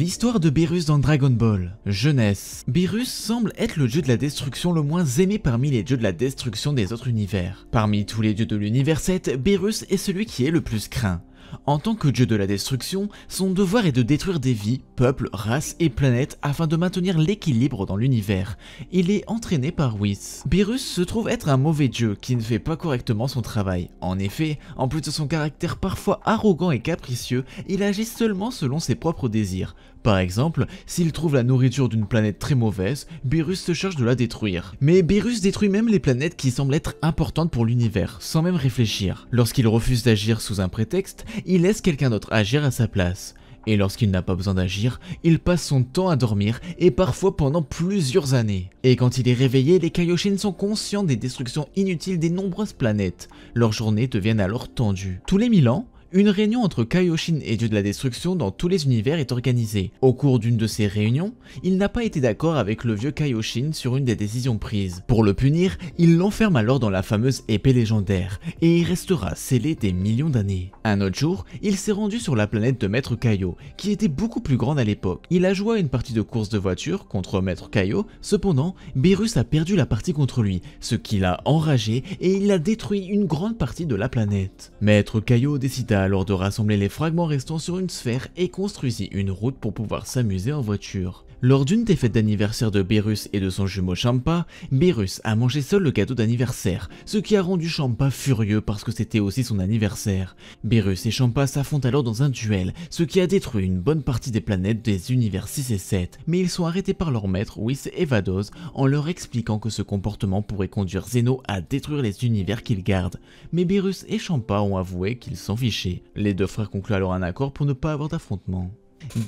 L'histoire de Beerus dans Dragon Ball. Jeunesse. Beerus semble être le dieu de la destruction le moins aimé parmi les dieux de la destruction des autres univers. Parmi tous les dieux de l'univers 7, Beerus est celui qui est le plus craint. En tant que dieu de la destruction, son devoir est de détruire des vies, peuples, races et planètes afin de maintenir l'équilibre dans l'univers. Il est entraîné par Whis. Beerus se trouve être un mauvais dieu qui ne fait pas correctement son travail. En effet, en plus de son caractère parfois arrogant et capricieux, il agit seulement selon ses propres désirs. Par exemple, s'il trouve la nourriture d'une planète très mauvaise, Beerus se charge de la détruire. Mais Beerus détruit même les planètes qui semblent être importantes pour l'univers, sans même réfléchir. Lorsqu'il refuse d'agir sous un prétexte, il laisse quelqu'un d'autre agir à sa place. Et lorsqu'il n'a pas besoin d'agir, il passe son temps à dormir, et parfois pendant plusieurs années. Et quand il est réveillé, les Kaioshin sont conscients des destructions inutiles des nombreuses planètes. Leurs journées deviennent alors tendues. Tous les 1000 ans, une réunion entre Kaioshin et Dieu de la Destruction dans tous les univers est organisée. Au cours d'une de ces réunions, il n'a pas été d'accord avec le vieux Kaioshin sur une des décisions prises. Pour le punir, il l'enferme alors dans la fameuse épée légendaire, et il restera scellé des millions d'années. Un autre jour, il s'est rendu sur la planète de Maître Kaio, qui était beaucoup plus grande à l'époque. Il a joué à une partie de course de voiture contre Maître Kaio, cependant, Beerus a perdu la partie contre lui, ce qui l'a enragé et il a détruit une grande partie de la planète. Maître Kaio décida alors de rassembler les fragments restants sur une sphère et construisit une route pour pouvoir s'amuser en voiture. Lors d'une des fêtes d'anniversaire de Beerus et de son jumeau Champa, Beerus a mangé seul le gâteau d'anniversaire, ce qui a rendu Champa furieux parce que c'était aussi son anniversaire. Beerus et Champa s'affrontent alors dans un duel, ce qui a détruit une bonne partie des planètes des univers 6 et 7, mais ils sont arrêtés par leur maître Whis et Vados en leur expliquant que ce comportement pourrait conduire Zeno à détruire les univers qu'il garde. Mais Beerus et Champa ont avoué qu'ils s'en fichaient. Les deux frères concluent alors un accord pour ne pas avoir d'affrontement.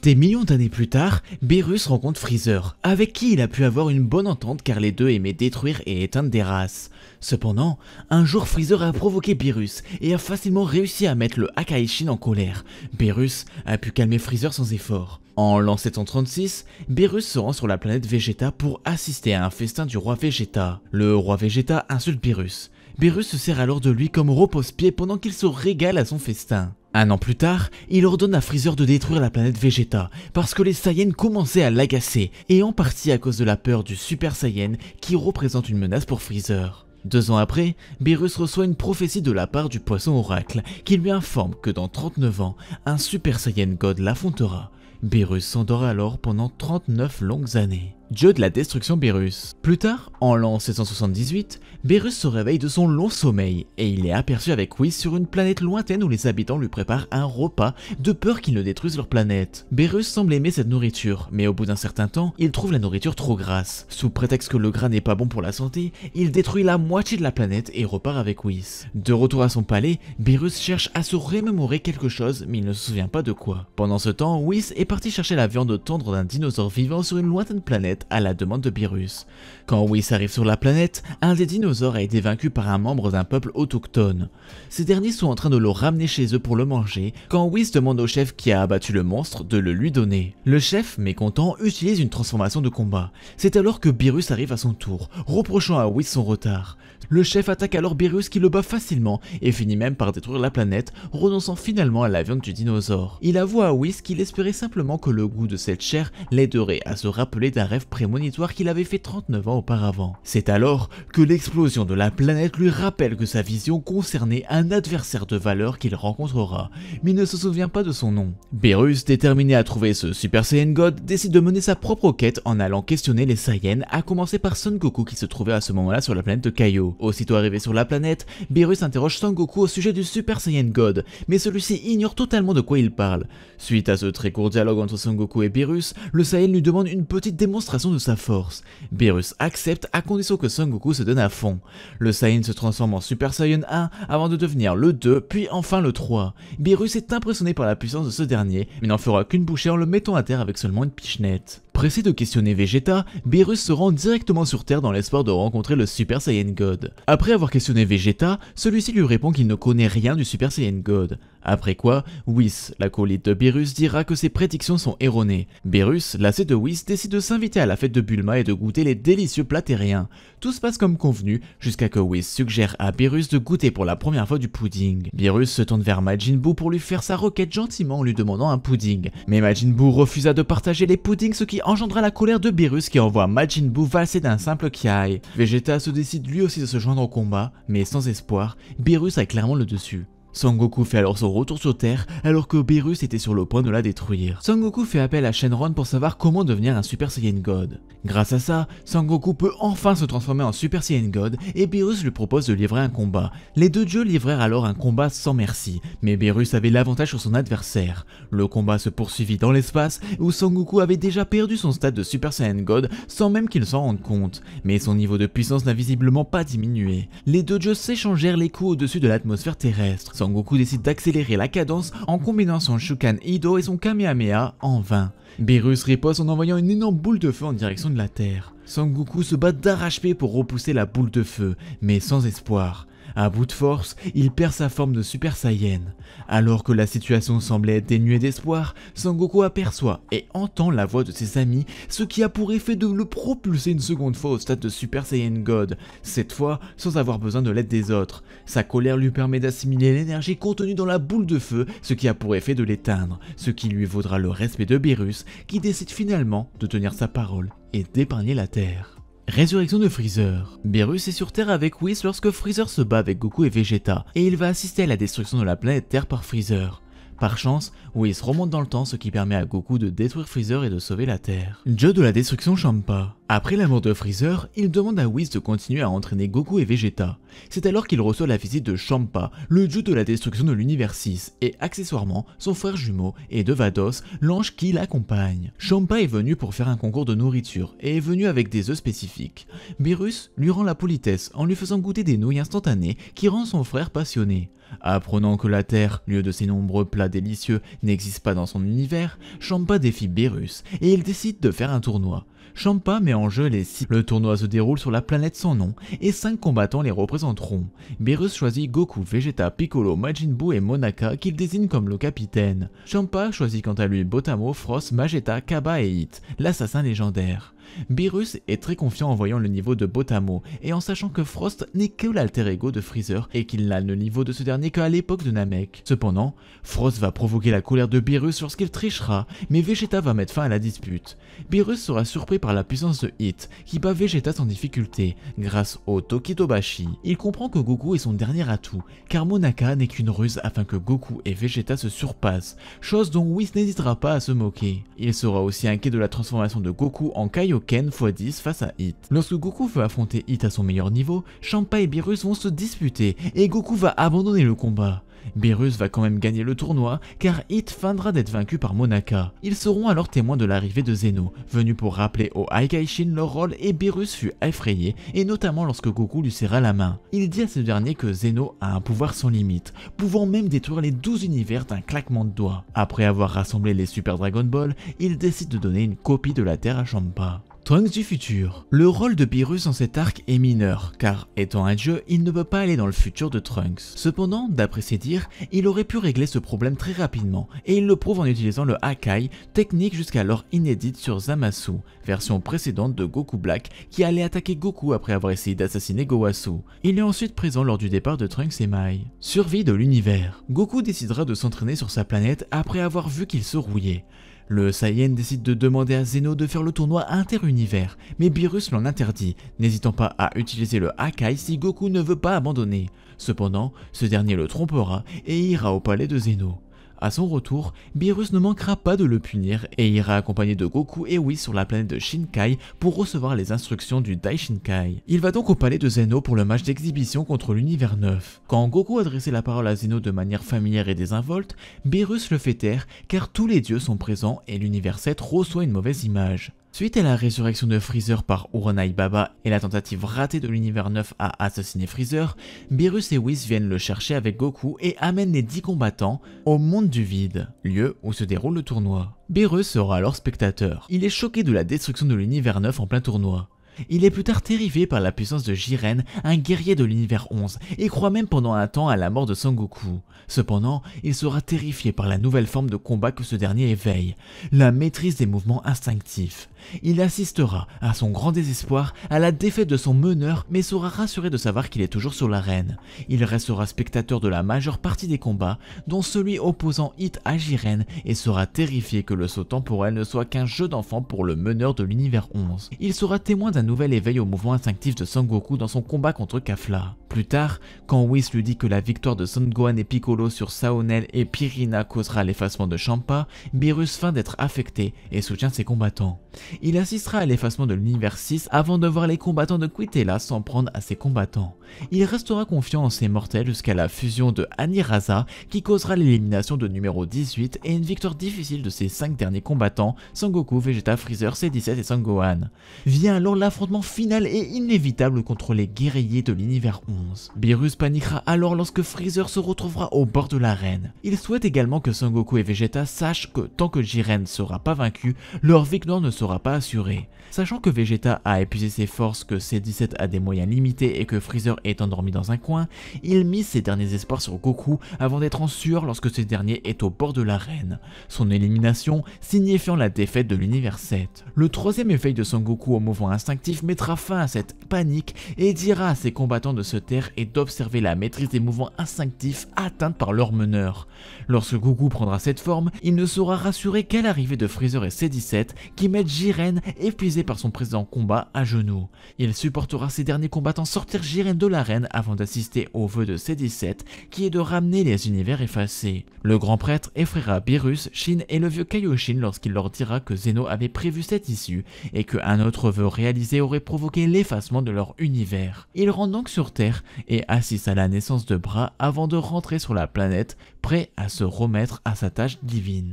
Des millions d'années plus tard, Beerus rencontre Freezer, avec qui il a pu avoir une bonne entente car les deux aimaient détruire et éteindre des races. Cependant, un jour Freezer a provoqué Beerus et a facilement réussi à mettre le Hakaishin en colère. Beerus a pu calmer Freezer sans effort. En l'an 736, Beerus se rend sur la planète Vegeta pour assister à un festin du roi Vegeta. Le roi Vegeta insulte Beerus. Beerus se sert alors de lui comme repose-pied pendant qu'il se régale à son festin. Un an plus tard, il ordonne à Freezer de détruire la planète Vegeta parce que les Saiyans commençaient à l'agacer et en partie à cause de la peur du Super Saiyan qui représente une menace pour Freezer. 2 ans après, Beerus reçoit une prophétie de la part du poisson oracle qui lui informe que dans 39 ans, un Super Saiyan God l'affrontera. Beerus s'endort alors pendant 39 longues années. Dieu de la destruction Beerus. Plus tard, en l'an 778, Beerus se réveille de son long sommeil et il est aperçu avec Whis sur une planète lointaine où les habitants lui préparent un repas de peur qu'ils ne détruisent leur planète. Beerus semble aimer cette nourriture, mais au bout d'un certain temps, il trouve la nourriture trop grasse. Sous prétexte que le gras n'est pas bon pour la santé, il détruit la moitié de la planète et repart avec Whis. De retour à son palais, Beerus cherche à se remémorer quelque chose mais il ne se souvient pas de quoi. Pendant ce temps, Whis est parti chercher la viande tendre d'un dinosaure vivant sur une lointaine planète à la demande de Beerus. Quand Whis arrive sur la planète, un des dinosaures a été vaincu par un membre d'un peuple autochtone. Ces derniers sont en train de le ramener chez eux pour le manger, quand Whis demande au chef qui a abattu le monstre de le lui donner. Le chef, mécontent, utilise une transformation de combat. C'est alors que Beerus arrive à son tour, reprochant à Whis son retard. Le chef attaque alors Beerus qui le bat facilement et finit même par détruire la planète, renonçant finalement à la viande du dinosaure. Il avoue à Whis qu'il espérait simplement que le goût de cette chair l'aiderait à se rappeler d'un rêve prémonitoire qu'il avait fait 39 ans auparavant. C'est alors que l'explosion de la planète lui rappelle que sa vision concernait un adversaire de valeur qu'il rencontrera, mais il ne se souvient pas de son nom. Beerus, déterminé à trouver ce Super Saiyan God, décide de mener sa propre quête en allant questionner les Saiyans, à commencer par Son Goku qui se trouvait à ce moment-là sur la planète de Kaio. Aussitôt arrivé sur la planète, Beerus interroge Son Goku au sujet du Super Saiyan God, mais celui-ci ignore totalement de quoi il parle. Suite à ce très court dialogue entre Son Goku et Beerus, le Saiyan lui demande une petite démonstration de sa force. Beerus accepte à condition que Son Goku se donne à fond. Le Saiyan se transforme en Super Saiyan 1 avant de devenir le 2 puis enfin le 3. Beerus est impressionné par la puissance de ce dernier, mais n'en fera qu'une bouchée en le mettant à terre avec seulement une pichenette. Pressé de questionner Vegeta, Beerus se rend directement sur Terre dans l'espoir de rencontrer le Super Saiyan God. Après avoir questionné Vegeta, celui-ci lui répond qu'il ne connaît rien du Super Saiyan God. Après quoi, Whis, l'acolyte de Beerus, dira que ses prédictions sont erronées. Beerus, lassé de Whis, décide de s'inviter à la fête de Bulma et de goûter les délicieux plats terriens. Tout se passe comme convenu, jusqu'à que Whis suggère à Beerus de goûter pour la première fois du pudding. Beerus se tourne vers Majin Buu pour lui faire sa requête gentiment en lui demandant un pudding. Mais Majin Buu refusa de partager les puddings, ce qui engendra la colère de Beerus qui envoie Majin Buu valser d'un simple Kiai. Vegeta se décide lui aussi de se joindre au combat, mais sans espoir, Beerus a clairement le dessus. Sangoku fait alors son retour sur Terre alors que Beerus était sur le point de la détruire. Sangoku fait appel à Shenron pour savoir comment devenir un Super Saiyan God. Grâce à ça, Sangoku peut enfin se transformer en Super Saiyan God et Beerus lui propose de livrer un combat. Les deux dieux livrèrent alors un combat sans merci, mais Beerus avait l'avantage sur son adversaire. Le combat se poursuivit dans l'espace où Sangoku avait déjà perdu son stade de Super Saiyan God sans même qu'il s'en rende compte, mais son niveau de puissance n'a visiblement pas diminué. Les deux dieux s'échangèrent les coups au-dessus de l'atmosphère terrestre. Sangoku décide d'accélérer la cadence en combinant son Shukan Ido et son Kamehameha en vain. Beerus riposte en envoyant une énorme boule de feu en direction de la Terre. Sangoku se bat d'arrache-pied pour repousser la boule de feu, mais sans espoir. À bout de force, il perd sa forme de Super Saiyan. Alors que la situation semblait être dénuée d'espoir, Sangoku aperçoit et entend la voix de ses amis, ce qui a pour effet de le propulser une seconde fois au stade de Super Saiyan God, cette fois sans avoir besoin de l'aide des autres. Sa colère lui permet d'assimiler l'énergie contenue dans la boule de feu, ce qui a pour effet de l'éteindre, ce qui lui vaudra le respect de Beerus, qui décide finalement de tenir sa parole et d'épargner la Terre. Résurrection de Freezer. Beerus est sur Terre avec Whis lorsque Freezer se bat avec Goku et Vegeta, et il va assister à la destruction de la planète Terre par Freezer. Par chance, Whis remonte dans le temps, ce qui permet à Goku de détruire Freezer et de sauver la Terre. Dieu de la destruction Champa. Après la mort de Freezer, il demande à Whis de continuer à entraîner Goku et Vegeta. C'est alors qu'il reçoit la visite de Champa, le dieu de la destruction de l'univers 6, et accessoirement son frère jumeau et de Vados, l'ange qui l'accompagne. Champa est venu pour faire un concours de nourriture et est venu avec des œufs spécifiques. Beerus lui rend la politesse en lui faisant goûter des nouilles instantanées qui rendent son frère passionné. Apprenant que la Terre, lieu de ses nombreux plats délicieux, n'existe pas dans son univers, Champa défie Beerus et il décide de faire un tournoi. Champa met en jeu les 6. Le tournoi se déroule sur la planète sans nom et 5 combattants les représenteront. Beerus choisit Goku, Vegeta, Piccolo, Majin Buu et Monaka qu'il désigne comme le capitaine. Champa choisit quant à lui Botamo, Frost, Magetta, Kaba et Hit, l'assassin légendaire. Beerus est très confiant en voyant le niveau de Botamo et en sachant que Frost n'est que l'alter ego de Freezer et qu'il n'a le niveau de ce dernier qu'à l'époque de Namek. Cependant, Frost va provoquer la colère de Beerus lorsqu'il trichera, mais Vegeta va mettre fin à la dispute. Beerus sera surpris par la puissance de Hit, qui bat Vegeta sans difficulté, grâce au Tokitobashi. Il comprend que Goku est son dernier atout, car Monaka n'est qu'une ruse afin que Goku et Vegeta se surpassent, chose dont Whis n'hésitera pas à se moquer. Il sera aussi inquiet de la transformation de Goku en Kaioken x10 face à Hit. Lorsque Goku veut affronter Hit à son meilleur niveau, Champa et Beerus vont se disputer et Goku va abandonner le combat. Beerus va quand même gagner le tournoi car Hit feindra d'être vaincu par Monaka. Ils seront alors témoins de l'arrivée de Zeno, venu pour rappeler aux Haigaishin leur rôle et Beerus fut effrayé, et notamment lorsque Goku lui serra la main. Il dit à ce dernier que Zeno a un pouvoir sans limite, pouvant même détruire les 12 univers d'un claquement de doigts. Après avoir rassemblé les Super Dragon Ball, il décide de donner une copie de la Terre à Champa. Trunks du futur. Le rôle de Beerus dans cet arc est mineur, car étant un dieu, il ne peut pas aller dans le futur de Trunks. Cependant, d'après ses dires, il aurait pu régler ce problème très rapidement, et il le prouve en utilisant le Hakai, technique jusqu'alors inédite sur Zamasu, version précédente de Goku Black, qui allait attaquer Goku après avoir essayé d'assassiner Gowasu. Il est ensuite présent lors du départ de Trunks et Mai. Survie de l'univers. Goku décidera de s'entraîner sur sa planète après avoir vu qu'il se rouillait. Le Saiyan décide de demander à Zeno de faire le tournoi inter-univers, mais Beerus l'en interdit, n'hésitant pas à utiliser le Hakai si Goku ne veut pas abandonner. Cependant, ce dernier le trompera et ira au palais de Zeno. A son retour, Beerus ne manquera pas de le punir et ira accompagné de Goku et Whis sur la planète de Shinkai pour recevoir les instructions du Daishinkai. Il va donc au palais de Zeno pour le match d'exhibition contre l'univers 9. Quand Goku adressait la parole à Zeno de manière familière et désinvolte, Beerus le fait taire car tous les dieux sont présents et l'univers 7 reçoit une mauvaise image. Suite à la résurrection de Freezer par Uranai Baba et la tentative ratée de l'univers 9 à assassiner Freezer, Beerus et Whis viennent le chercher avec Goku et amènent les 10 combattants au monde du vide, lieu où se déroule le tournoi. Beerus sera alors spectateur. Il est choqué de la destruction de l'univers 9 en plein tournoi. Il est plus tard terrifié par la puissance de Jiren, un guerrier de l'univers 11, et croit même pendant un temps à la mort de Son Goku. Cependant, il sera terrifié par la nouvelle forme de combat que ce dernier éveille, la maîtrise des mouvements instinctifs. Il assistera, à son grand désespoir, à la défaite de son meneur, mais sera rassuré de savoir qu'il est toujours sur l'arène. Il restera spectateur de la majeure partie des combats, dont celui opposant Hit à Jiren, et sera terrifié que le saut temporel ne soit qu'un jeu d'enfant pour le meneur de l'univers 11. Il sera témoin d'un nouvel éveil au mouvement instinctif de Son Goku dans son combat contre Kafla. Plus tard, quand Whis lui dit que la victoire de Son Gohan et Piccolo sur Saonel et Pirina causera l'effacement de Champa, Beerus feint d'être affecté et soutient ses combattants. Il assistera à l'effacement de l'univers 6 avant de voir les combattants de Quitela s'en prendre à ses combattants. Il restera confiant en ses mortels jusqu'à la fusion de Aniraza qui causera l'élimination de numéro 18 et une victoire difficile de ses 5 derniers combattants, Son Goku, Vegeta, Freezer, C17 et Son Gohan. Vient alors l'affrontement final et inévitable contre les guerriers de l'univers 11. Beerus paniquera alors lorsque Freezer se retrouvera au bord de l'arène. Il souhaite également que Son Goku et Vegeta sachent que tant que Jiren ne sera pas vaincu, leur victoire ne sera pas assurée. Sachant que Vegeta a épuisé ses forces, que C17 a des moyens limités et que Freezer est endormi dans un coin, il mise ses derniers espoirs sur Goku avant d'être en sueur lorsque ce dernier est au bord de l'arène. Son élimination signifiant la défaite de l'univers 7. Le troisième éveil de Son Goku au mouvement instinctif mettra fin à cette panique et dira à ses combattants de se taire et d'observer la maîtrise des mouvements instinctifs atteints par leur meneur. Lorsque Goku prendra cette forme, il ne sera rassuré qu'à l'arrivée de Freezer et C17 qui mettent Jiren, épuisé par son précédent combat, à genoux. Il supportera ses derniers combattants sortir Jiren de l'arène avant d'assister au vœu de C17 qui est de ramener les univers effacés. Le grand prêtre effraiera Beerus, Shin et le vieux Kaioshin lorsqu'il leur dira que Zeno avait prévu cette issue et qu'un autre vœu réalisé aurait provoqué l'effacement de leur univers. Il rentre donc sur Terre et assiste à la naissance de Bra avant de rentrer sur la planète, prêt à se remettre à sa tâche divine.